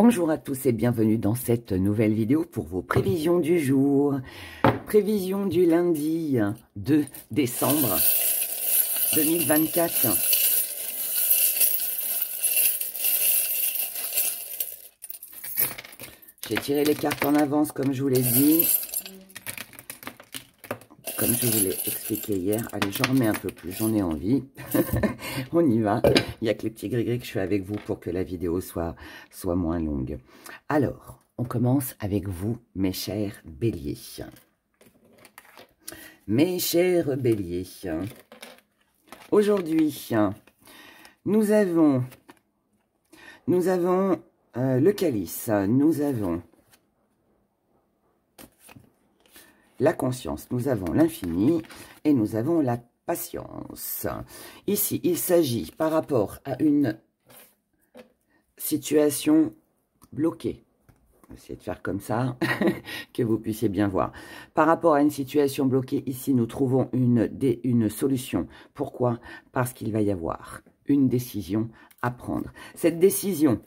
Bonjour à tous et bienvenue dans cette nouvelle vidéo pour vos prévisions du jour. Prévision du lundi 2 décembre 2024. J'ai tiré les cartes en avance comme je vous l'ai dit. Comme je vous l'ai expliqué hier. Allez, j'en remets un peu plus, j'en ai envie. On y va. Il n'y a que les petits gris-gris que je fais avec vous pour que la vidéo soit moins longue. Alors, on commence avec vous, mes chers béliers. Mes chers béliers, aujourd'hui, nous avons le calice, nous avons la conscience, nous avons l'infini et nous avons la patience. Ici, il s'agit par rapport à une situation bloquée. On va essayer de faire comme ça, que vous puissiez bien voir. Par rapport à une situation bloquée, ici, nous trouvons une solution. Pourquoi? Parce qu'il va y avoir une décision à prendre. Cette décision,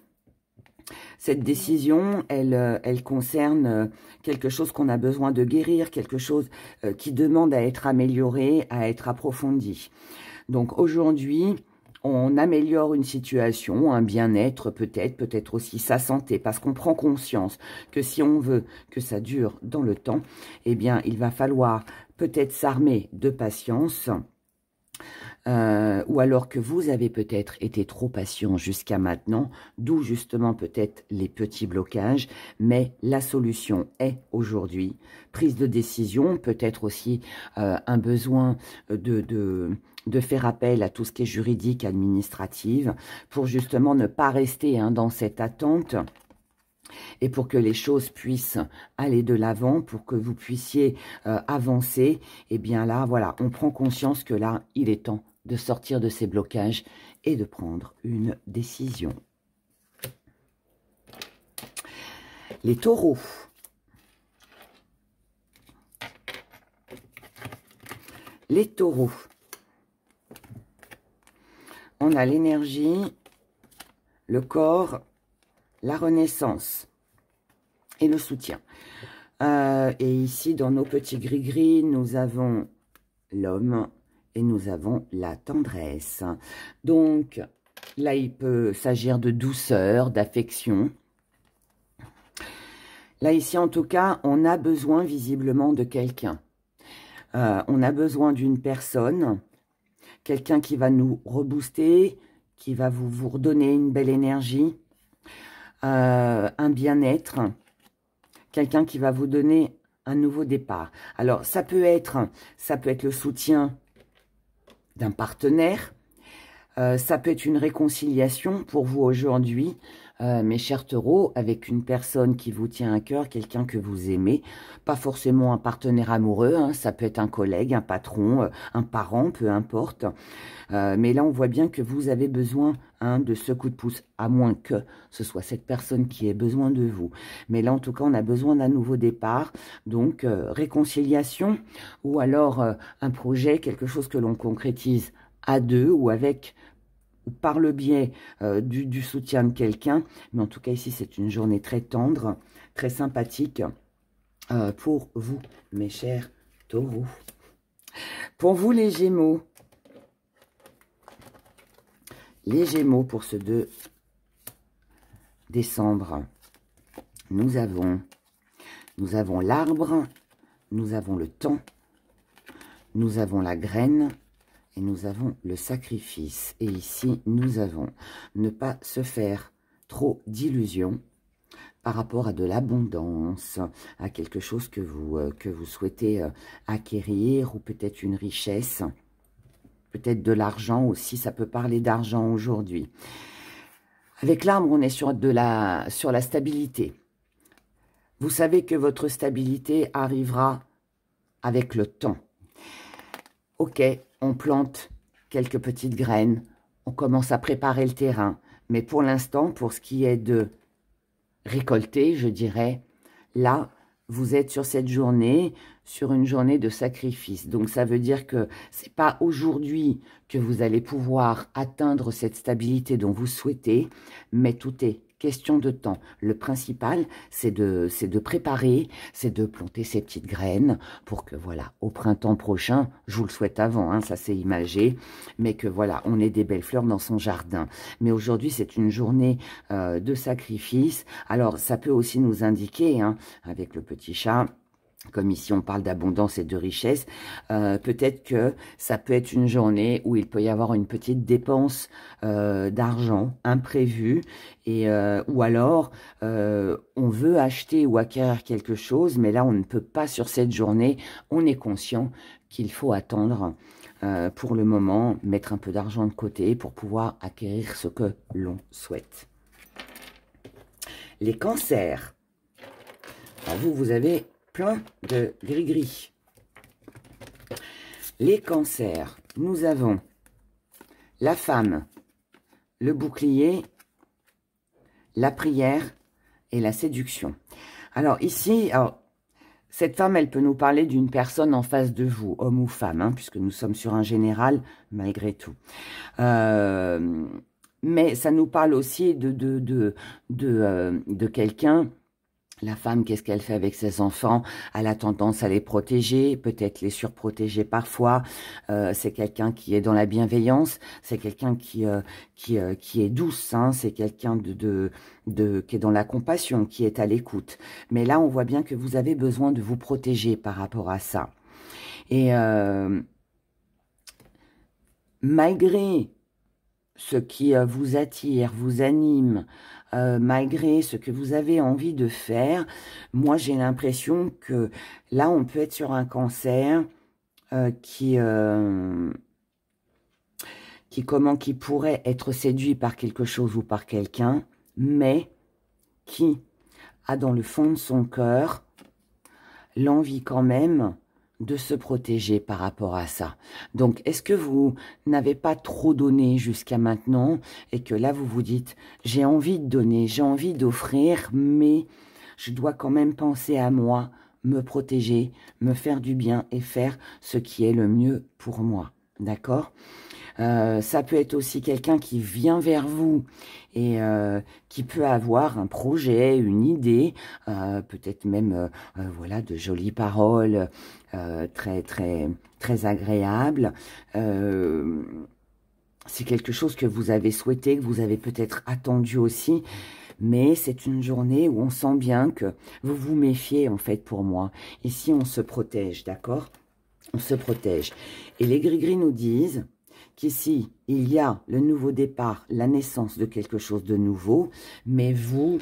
elle concerne quelque chose qu'on a besoin de guérir, quelque chose qui demande à être amélioré, à être approfondi. Donc aujourd'hui, on améliore une situation, un bien-être peut-être aussi sa santé, parce qu'on prend conscience que si on veut que ça dure dans le temps, eh bien, il va falloir peut-être s'armer de patience, ou alors que vous avez peut-être été trop patient jusqu'à maintenant, d'où justement peut-être les petits blocages, mais la solution est aujourd'hui prise de décision, peut-être aussi un besoin de faire appel à tout ce qui est juridique, administratif, pour justement ne pas rester dans cette attente. Et pour que les choses puissent aller de l'avant, pour que vous puissiez avancer, et bien là, voilà, on prend conscience que là, il est temps de sortir de ces blocages et de prendre une décision. Les taureaux. Les taureaux. On a l'énergie, le corps, la renaissance et le soutien. Et ici, dans nos petits gris-gris, nous avons l'homme et nous avons la tendresse. Donc, là, il peut s'agir de douceur, d'affection. Là, ici, en tout cas, on a besoin visiblement de quelqu'un. On a besoin d'une personne, quelqu'un qui va nous rebooster, qui va vous redonner une belle énergie, un bien-être, quelqu'un qui va vous donner un nouveau départ. Alors, ça peut être le soutien d'un partenaire, ça peut être une réconciliation pour vous aujourd'hui, mes chers taureaux, avec une personne qui vous tient à cœur, quelqu'un que vous aimez, pas forcément un partenaire amoureux, ça peut être un collègue, un patron, un parent, peu importe. Mais là, on voit bien que vous avez besoin de ce coup de pouce, à moins que ce soit cette personne qui ait besoin de vous. Mais là, en tout cas, on a besoin d'un nouveau départ, donc réconciliation, ou alors un projet, quelque chose que l'on concrétise à deux ou avec ou par le biais du soutien de quelqu'un. Mais en tout cas, ici, c'est une journée très tendre, très sympathique pour vous, mes chers taureaux. Pour vous, les Gémeaux. Les Gémeaux, pour ce 2 décembre, nous avons l'arbre, nous avons le temps, nous avons la graine, et nous avons le sacrifice. Et ici, nous avons ne pas se faire trop d'illusions par rapport à de l'abondance, à quelque chose que vous souhaitez acquérir, ou peut-être une richesse, peut-être de l'argent aussi, ça peut parler d'argent aujourd'hui. Avec l'arbre, on est sur la stabilité. Vous savez que votre stabilité arrivera avec le temps. Ok, on plante quelques petites graines, on commence à préparer le terrain. Mais pour l'instant, pour ce qui est de récolter, je dirais, là, vous êtes sur cette journée, sur une journée de sacrifice. Donc, ça veut dire que ce n'est pas aujourd'hui que vous allez pouvoir atteindre cette stabilité dont vous souhaitez, mais tout est question de temps. Le principal, c'est de préparer, c'est de planter ces petites graines pour que, voilà, au printemps prochain, je vous le souhaite avant, hein, ça c'est imagé, mais que, voilà, on ait des belles fleurs dans son jardin. Mais aujourd'hui, c'est une journée de sacrifice. Alors, ça peut aussi nous indiquer, hein, avec le petit chat, comme ici on parle d'abondance et de richesse, peut-être que ça peut être une journée où il peut y avoir une petite dépense d'argent imprévue, et ou alors on veut acheter ou acquérir quelque chose, mais là on ne peut pas sur cette journée, on est conscient qu'il faut attendre pour le moment, mettre un peu d'argent de côté pour pouvoir acquérir ce que l'on souhaite. Les cancers. Alors vous avez plein de gris-gris. Les cancers, nous avons la femme, le bouclier, la prière et la séduction. Alors ici, cette femme, elle peut nous parler d'une personne en face de vous, homme ou femme, hein, puisque nous sommes sur un général malgré tout. Mais ça nous parle aussi de quelqu'un. La femme, qu'est-ce qu'elle fait avec ses enfants? Elle a tendance à les protéger, peut-être les surprotéger parfois. C'est quelqu'un qui est dans la bienveillance, c'est quelqu'un qui est douce, hein, c'est quelqu'un qui est dans la compassion, qui est à l'écoute. Mais là, on voit bien que vous avez besoin de vous protéger par rapport à ça. Et malgré ce qui vous attire, vous anime, malgré ce que vous avez envie de faire, moi j'ai l'impression que là on peut être sur un cancer qui pourrait être séduit par quelque chose ou par quelqu'un, mais qui a dans le fond de son cœur l'envie quand même de se protéger par rapport à ça. Donc, est-ce que vous n'avez pas trop donné jusqu'à maintenant et que là, vous vous dites, j'ai envie de donner, j'ai envie d'offrir, mais je dois quand même penser à moi, me protéger, me faire du bien et faire ce qui est le mieux pour moi. D'accord ? Ça peut être aussi quelqu'un qui vient vers vous et qui peut avoir un projet, une idée, peut-être même voilà, de jolies paroles très agréables. C'est quelque chose que vous avez souhaité, que vous avez peut-être attendu aussi, mais c'est une journée où on sent bien que vous vous méfiez en fait pour moi. Ici, on se protège, d'accord? On se protège. Et les gris-gris nous disent qu'ici, il y a le nouveau départ, la naissance de quelque chose de nouveau, mais vous,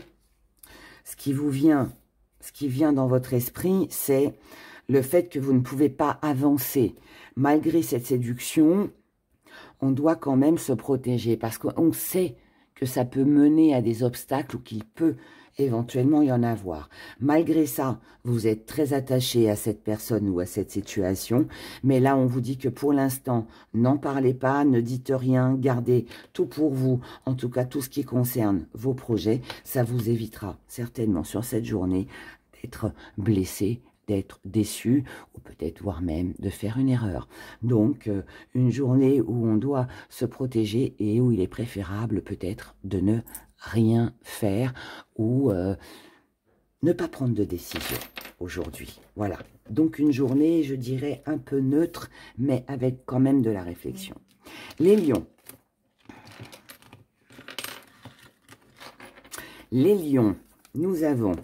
ce qui vient dans votre esprit, c'est le fait que vous ne pouvez pas avancer. Malgré cette séduction, on doit quand même se protéger, parce qu'on sait que ça peut mener à des obstacles ou qu'il peut éventuellement y en avoir. Malgré ça, vous êtes très attaché à cette personne ou à cette situation, mais là, on vous dit que pour l'instant, n'en parlez pas, ne dites rien, gardez tout pour vous, en tout cas tout ce qui concerne vos projets, ça vous évitera certainement sur cette journée d'être blessé, d'être déçu, ou peut-être voire même de faire une erreur. Donc, une journée où on doit se protéger et où il est préférable peut-être de ne rien faire ou ne pas prendre de décision aujourd'hui. Voilà. Donc, une journée, je dirais, un peu neutre, mais avec quand même de la réflexion. Les lions. Les lions, nous avons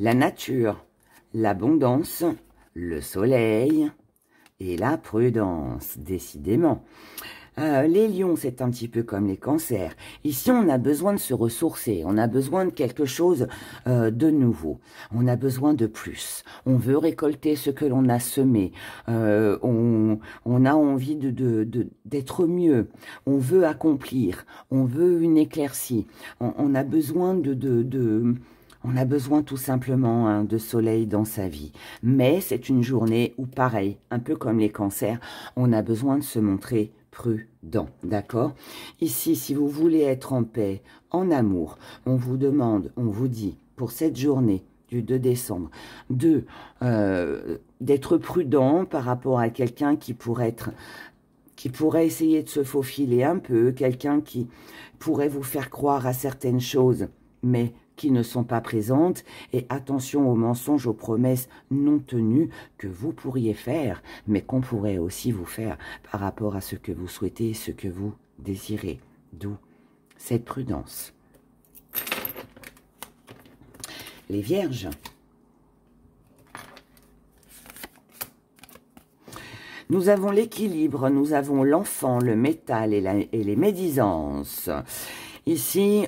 la nature, l'abondance, le soleil et la prudence, décidément. Les lions, c'est un petit peu comme les cancers. Ici, on a besoin de se ressourcer, on a besoin de quelque chose de nouveau, on a besoin de plus. On veut récolter ce que l'on a semé, on a envie d'être mieux, on veut accomplir, on veut une éclaircie, on a besoin on a besoin tout simplement hein, de soleil dans sa vie. Mais c'est une journée où, pareil, un peu comme les cancers, on a besoin de se montrer prudent, d'accord? Ici, si vous voulez être en paix, en amour, on vous demande, on vous dit, pour cette journée du 2 décembre, d'être prudent par rapport à quelqu'un qui pourrait qui pourrait essayer de se faufiler un peu, quelqu'un qui pourrait vous faire croire à certaines choses, mais qui ne sont pas présentes, et attention aux mensonges, aux promesses non tenues que vous pourriez faire, mais qu'on pourrait aussi vous faire par rapport à ce que vous souhaitez, ce que vous désirez. D'où cette prudence. Les Vierges. Nous avons l'équilibre, nous avons l'enfant, le métal et les médisances. Ici,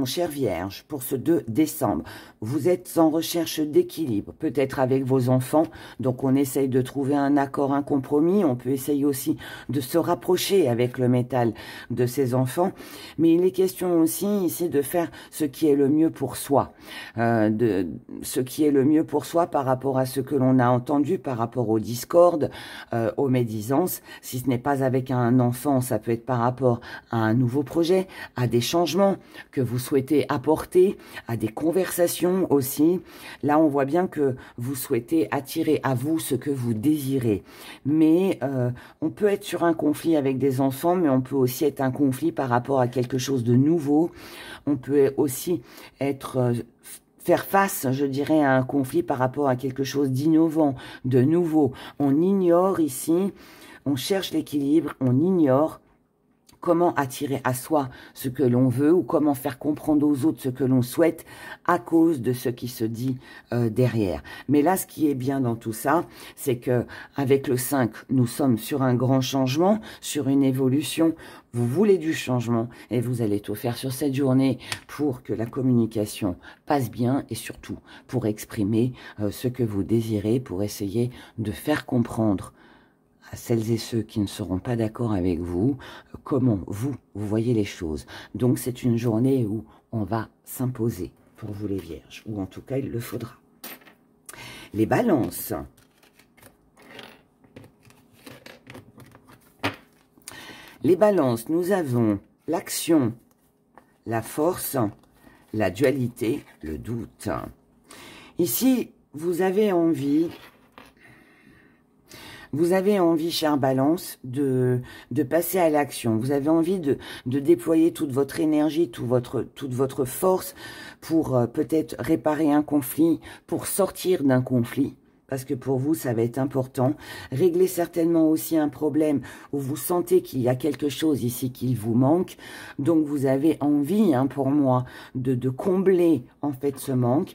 chère Vierge, pour ce 2 décembre, vous êtes en recherche d'équilibre, peut-être avec vos enfants, donc on essaye de trouver un accord, un compromis, on peut essayer aussi de se rapprocher avec le métal de ses enfants, mais il est question aussi ici de faire ce qui est le mieux pour soi, ce qui est le mieux pour soi par rapport à ce que l'on a entendu, par rapport aux discordes, aux médisances. Si ce n'est pas avec un enfant, ça peut être par rapport à un nouveau projet, à des changements que vous souhaitez apporter, à des conversations aussi. Là, on voit bien que vous souhaitez attirer à vous ce que vous désirez. Mais on peut être sur un conflit avec des enfants, mais on peut aussi être un conflit par rapport à quelque chose de nouveau. On peut aussi faire face, je dirais, à un conflit par rapport à quelque chose d'innovant, de nouveau. On ignore ici, on cherche l'équilibre, on ignore comment attirer à soi ce que l'on veut ou comment faire comprendre aux autres ce que l'on souhaite à cause de ce qui se dit derrière. Mais là, ce qui est bien dans tout ça, c'est que avec le 5, nous sommes sur un grand changement, sur une évolution. Vous voulez du changement et vous allez tout faire sur cette journée pour que la communication passe bien et surtout pour exprimer ce que vous désirez, pour essayer de faire comprendre à celles et ceux qui ne seront pas d'accord avec vous, comment vous voyez les choses. Donc c'est une journée où on va s'imposer pour vous les Vierges, ou en tout cas il le faudra. Les Balances. Les Balances, nous avons l'action, la force, la dualité, le doute. Ici, vous avez envie, chère Balance, de passer à l'action. Vous avez envie de déployer toute votre énergie, toute votre force pour peut-être réparer un conflit, pour sortir d'un conflit. Parce que pour vous, ça va être important. Régler certainement aussi un problème où vous sentez qu'il y a quelque chose ici qui vous manque. Donc, vous avez envie, pour moi, de combler, en fait, ce manque.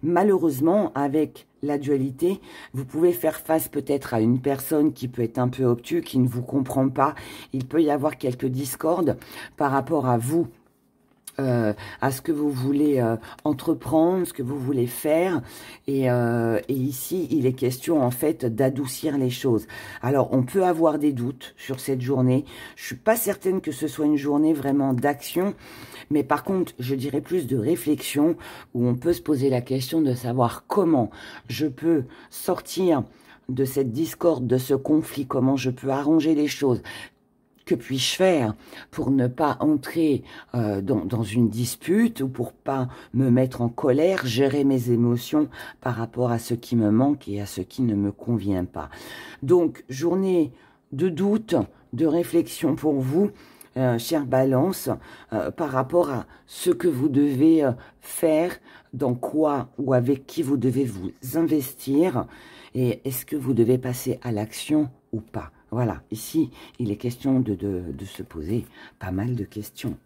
Malheureusement, avec la dualité, vous pouvez faire face peut-être à une personne qui peut être un peu obtus, qui ne vous comprend pas. Il peut y avoir quelques discordes par rapport à vous, à ce que vous voulez entreprendre, ce que vous voulez faire. Et ici, il est question en fait d'adoucir les choses. Alors, on peut avoir des doutes sur cette journée. Je suis pas certaine que ce soit une journée vraiment d'action. Mais par contre, je dirais plus de réflexion où on peut se poser la question de savoir comment je peux sortir de cette discorde, de ce conflit, comment je peux arranger les choses. Que puis-je faire pour ne pas entrer dans une dispute ou pour pas me mettre en colère, gérer mes émotions par rapport à ce qui me manque et à ce qui ne me convient pas. Donc, journée de doute, de réflexion pour vous, chère Balance, par rapport à ce que vous devez faire, dans quoi ou avec qui vous devez vous investir, et est-ce que vous devez passer à l'action ou pas. Voilà, ici, il est question de se poser pas mal de questions.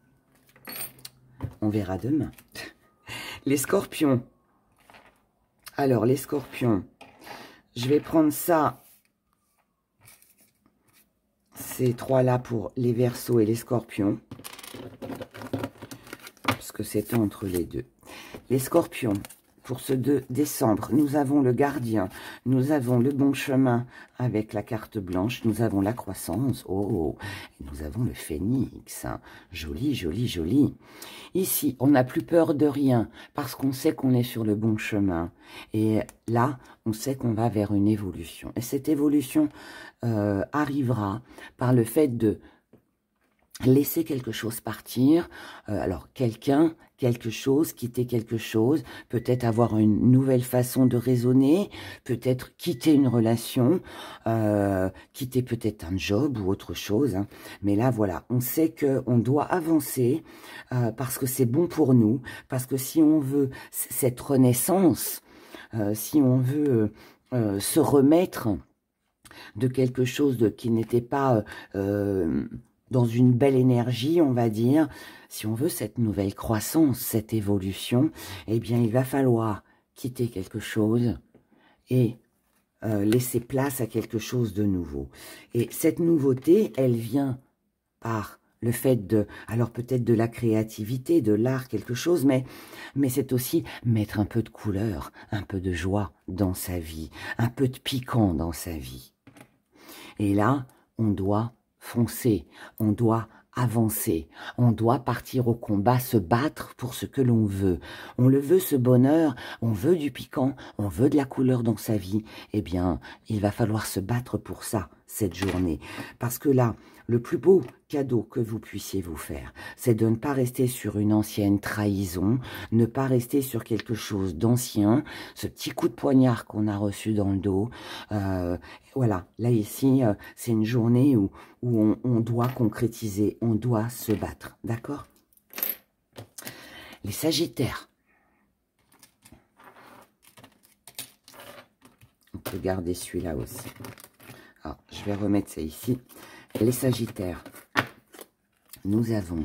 On verra demain. Les Scorpions. Alors, les Scorpions, je vais prendre ça, ces trois-là pour les Verseaux et les Scorpions, parce que c'est entre les deux. Les Scorpions, pour ce 2 décembre, nous avons le Gardien, nous avons le Bon Chemin avec la carte blanche, nous avons la Croissance, oh, et nous avons le Phénix, joli, joli, joli. Ici, on n'a plus peur de rien, parce qu'on sait qu'on est sur le bon chemin. Et là, on sait qu'on va vers une évolution. Et cette évolution arrivera par le fait laisser quelque chose partir, alors quelqu'un, quelque chose, quitter quelque chose, peut-être avoir une nouvelle façon de raisonner, peut-être quitter une relation, quitter peut-être un job ou autre chose, hein. Mais là, voilà, on sait qu'on doit avancer parce que c'est bon pour nous, parce que si on veut cette renaissance, si on veut se remettre de quelque chose qui n'était pas dans une belle énergie, on va dire, si on veut cette nouvelle croissance, cette évolution, eh bien, il va falloir quitter quelque chose et laisser place à quelque chose de nouveau. Et cette nouveauté, elle vient par le fait de, alors peut-être de la créativité, de l'art, quelque chose, mais c'est aussi mettre un peu de couleur, un peu de joie dans sa vie, un peu de piquant dans sa vie. Et là, on doit foncer, on doit avancer, on doit partir au combat, se battre pour ce que l'on veut. On le veut, ce bonheur, on veut du piquant, on veut de la couleur dans sa vie. Eh bien, il va falloir se battre pour ça, cette journée. Parce que là, le plus beau cadeau que vous puissiez vous faire, c'est de ne pas rester sur une ancienne trahison, ne pas rester sur quelque chose d'ancien, ce petit coup de poignard qu'on a reçu dans le dos. Voilà, là ici, c'est une journée où on doit concrétiser, on doit se battre, d'accord? Les Sagittaires. On peut garder celui-là aussi. Alors, je vais remettre ça ici. Les Sagittaires, nous avons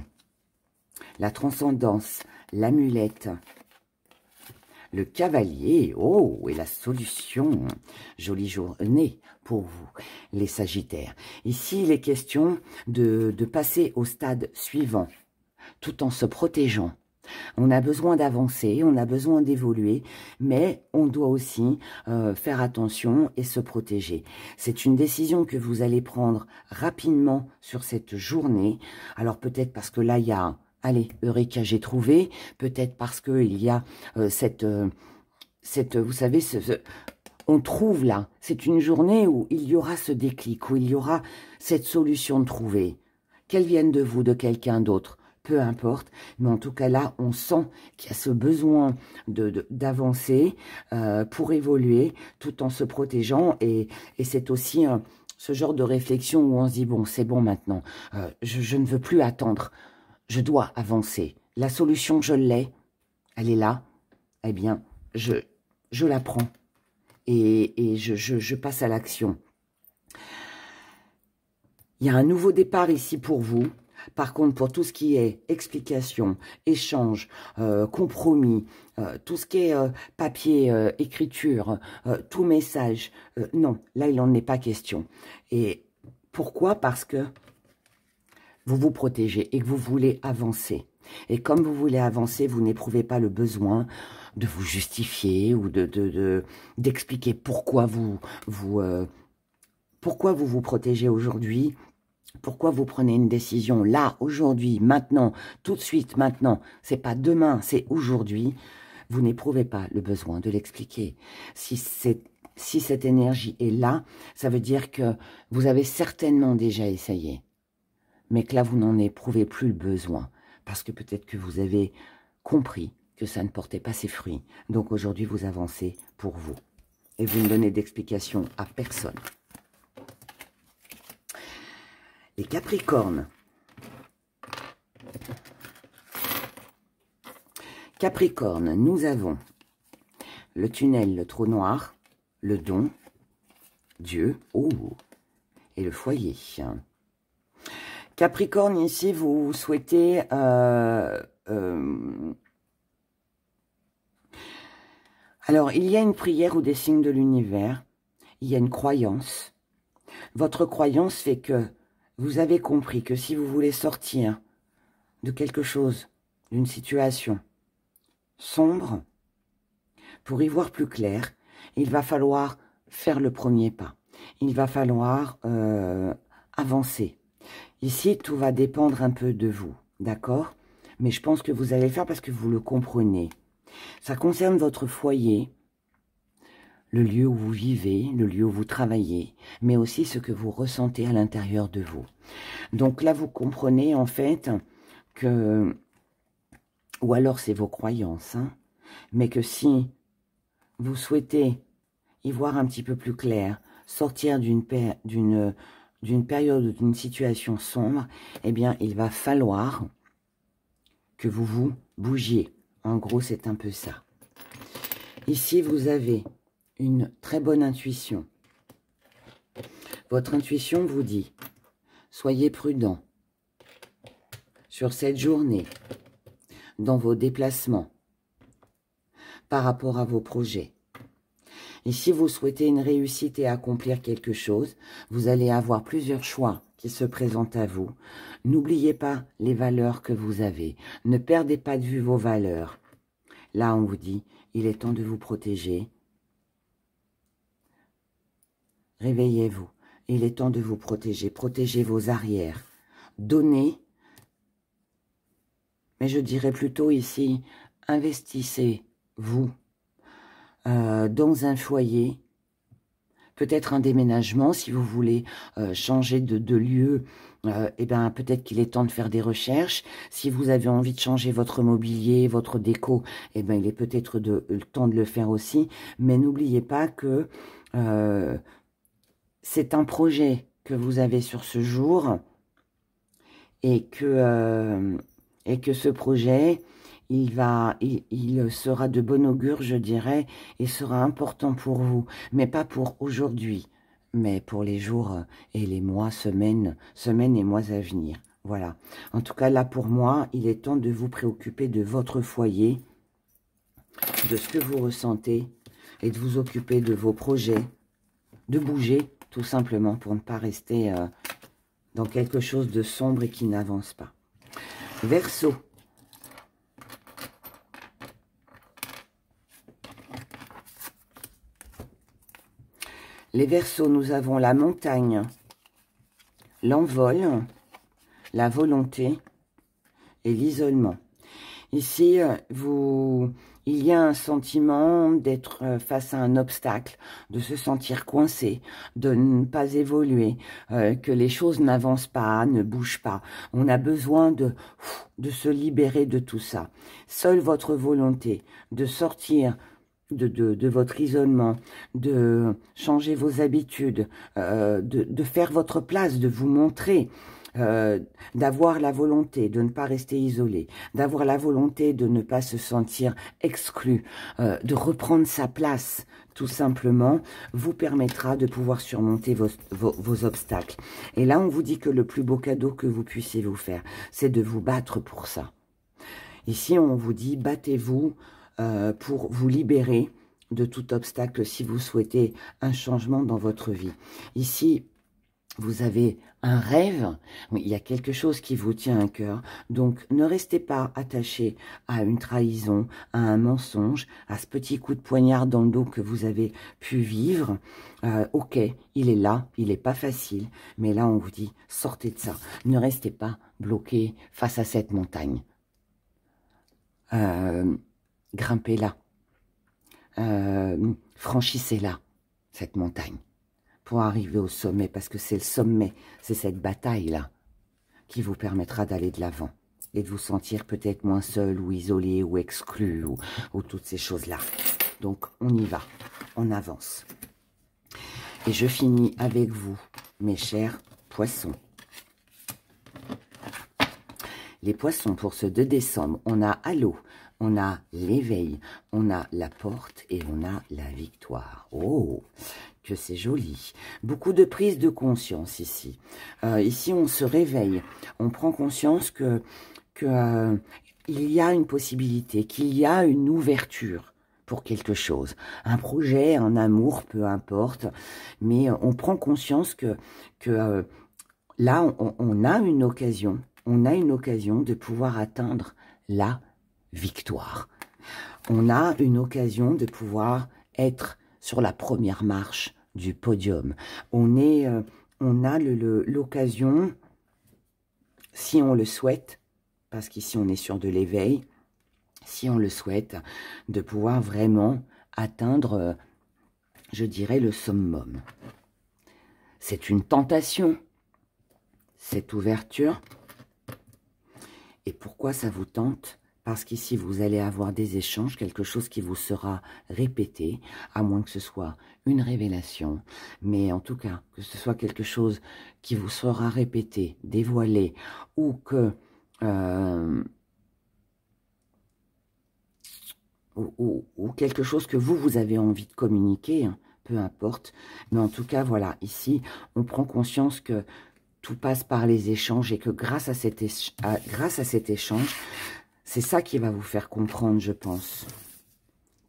la transcendance, l'amulette, le cavalier, oh, et la solution. Jolie journée pour vous, les Sagittaires. Ici, il est question de passer au stade suivant, tout en se protégeant. On a besoin d'avancer, on a besoin d'évoluer, mais on doit aussi faire attention et se protéger. C'est une décision que vous allez prendre rapidement sur cette journée. Alors peut-être parce que là, il y a... Allez, Eureka, j'ai trouvé. Peut-être parce qu'il y a vous savez, on trouve là. C'est une journée où il y aura ce déclic, où il y aura cette solution trouvée. Qu'elle vienne de vous, de quelqu'un d'autre, peu importe. Mais en tout cas là, on sent qu'il y a ce besoin d'avancer pour évoluer tout en se protégeant. Et c'est aussi ce genre de réflexion où on se dit, bon, c'est bon maintenant. Je ne veux plus attendre. Je dois avancer. La solution, je l'ai. Elle est là. Eh bien, je la prends. Et je passe à l'action. Il y a un nouveau départ ici pour vous. Par contre, pour tout ce qui est explication, échange, compromis, tout ce qui est papier, écriture, tout message, non, là, il n'en est pas question. Et pourquoi? Parce que vous vous protégez et que vous voulez avancer. Et comme vous voulez avancer, vous n'éprouvez pas le besoin de vous justifier ou d'expliquer pourquoi vous protégez aujourd'hui, pourquoi vous prenez une décision là, aujourd'hui, maintenant, tout de suite, maintenant. C'est pas demain, c'est aujourd'hui. Vous n'éprouvez pas le besoin de l'expliquer. Si cette énergie est là, ça veut dire que vous avez certainement déjà essayé. Mais que là, vous n'en éprouvez plus le besoin. Parce que peut-être que vous avez compris que ça ne portait pas ses fruits. Donc aujourd'hui, vous avancez pour vous. Et vous ne donnez d'explication à personne. Les Capricornes. Capricorne, nous avons le tunnel, le trou noir, le don, Dieu, oh, et le foyer. Capricorne, ici, vous souhaitez alors, il y a une prière ou des signes de l'univers. Il y a une croyance. Votre croyance fait que vous avez compris que si vous voulez sortir de quelque chose, d'une situation sombre, pour y voir plus clair, il va falloir faire le premier pas. Il va falloir avancer. Ici, tout va dépendre un peu de vous, d'accord? Mais je pense que vous allez le faire parce que vous le comprenez. Ça concerne votre foyer, le lieu où vous vivez, le lieu où vous travaillez, mais aussi ce que vous ressentez à l'intérieur de vous. Donc là, vous comprenez en fait que, ou alors c'est vos croyances, hein, mais que si vous souhaitez y voir un petit peu plus clair, sortir d'une période ou d'une situation sombre, eh bien, il va falloir que vous vous bougiez. En gros, c'est un peu ça. Ici, vous avez une très bonne intuition. Votre intuition vous dit, soyez prudent sur cette journée, dans vos déplacements, par rapport à vos projets. Et si vous souhaitez une réussite et accomplir quelque chose, vous allez avoir plusieurs choix qui se présentent à vous. N'oubliez pas les valeurs que vous avez. Ne perdez pas de vue vos valeurs. Là, on vous dit, il est temps de vous protéger. Réveillez-vous. Il est temps de vous protéger. Protégez vos arrières. Donnez, mais je dirais plutôt ici, investissez-vous dans un foyer, peut-être un déménagement, si vous voulez changer de lieu, eh ben, peut-être qu'il est temps de faire des recherches. Si vous avez envie de changer votre mobilier, votre déco, eh ben, il est peut-être le temps de le faire aussi. Mais n'oubliez pas que c'est un projet que vous avez sur ce jour et que ce projet, il sera de bon augure, je dirais, et sera important pour vous, mais pas pour aujourd'hui, mais pour les jours et les mois, semaines et mois à venir. Voilà. En tout cas, là, pour moi, il est temps de vous préoccuper de votre foyer, de ce que vous ressentez, et de vous occuper de vos projets, de bouger, tout simplement, pour ne pas rester dans quelque chose de sombre et qui n'avance pas. Verseau. Les Verseaux, nous avons la montagne, l'envol, la volonté et l'isolement. Ici, il y a un sentiment d'être face à un obstacle, de se sentir coincé, de ne pas évoluer, que les choses n'avancent pas, ne bougent pas. On a besoin de se libérer de tout ça. Seule votre volonté de sortir de votre isolement, de changer vos habitudes, de faire votre place, de vous montrer, d'avoir la volonté de ne pas rester isolé, d'avoir la volonté de ne pas se sentir exclu, de reprendre sa place, tout simplement, vous permettra de pouvoir surmonter vos obstacles. Et là, on vous dit que le plus beau cadeau que vous puissiez vous faire, c'est de vous battre pour ça. Ici, on vous dit, battez-vous pour vous libérer de tout obstacle si vous souhaitez un changement dans votre vie. Ici, vous avez un rêve, il y a quelque chose qui vous tient à cœur, donc ne restez pas attaché à une trahison, à un mensonge, à ce petit coup de poignard dans le dos que vous avez pu vivre. Ok, il est là, il n'est pas facile, mais là on vous dit, sortez de ça, ne restez pas bloqué face à cette montagne. Grimpez-la, franchissez-la, cette montagne, pour arriver au sommet, parce que c'est le sommet, c'est cette bataille-là qui vous permettra d'aller de l'avant et de vous sentir peut-être moins seul ou isolé ou exclu ou toutes ces choses-là. Donc, on y va, on avance. Et je finis avec vous, mes chers poissons. Les poissons, pour ce 2 décembre, on a Allô, on a l'éveil, on a la porte et on a la victoire. Oh, que c'est joli. Beaucoup de prise de conscience ici. Ici, on se réveille. On prend conscience que il y a une possibilité, qu'il y a une ouverture pour quelque chose. Un projet, un amour, peu importe. Mais on prend conscience que là, on a une occasion. On a une occasion de pouvoir atteindre la victoire. On a une occasion de pouvoir être sur la première marche du podium. On a l'occasion, si on le souhaite, parce qu'ici on est sur de l'éveil, si on le souhaite, de pouvoir vraiment atteindre je dirais le summum. C'est une tentation, cette ouverture. Et pourquoi ça vous tente? Parce qu'ici, vous allez avoir des échanges, quelque chose qui vous sera répété, à moins que ce soit une révélation. Mais en tout cas, que ce soit quelque chose qui vous sera répété, dévoilé, ou que... ou quelque chose que vous avez envie de communiquer, hein, peu importe. Mais en tout cas, voilà, ici, on prend conscience que tout passe par les échanges et que grâce à cet échange, c'est ça qui va vous faire comprendre, je pense,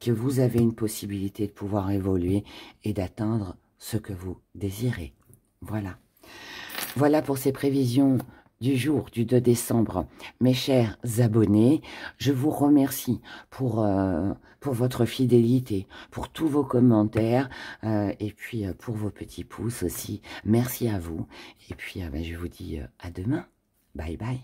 que vous avez une possibilité de pouvoir évoluer et d'atteindre ce que vous désirez. Voilà. Voilà pour ces prévisions du jour du 2 décembre. Mes chers abonnés, je vous remercie pour votre fidélité, pour tous vos commentaires et puis pour vos petits pouces aussi. Merci à vous. Et puis je vous dis à demain. Bye bye.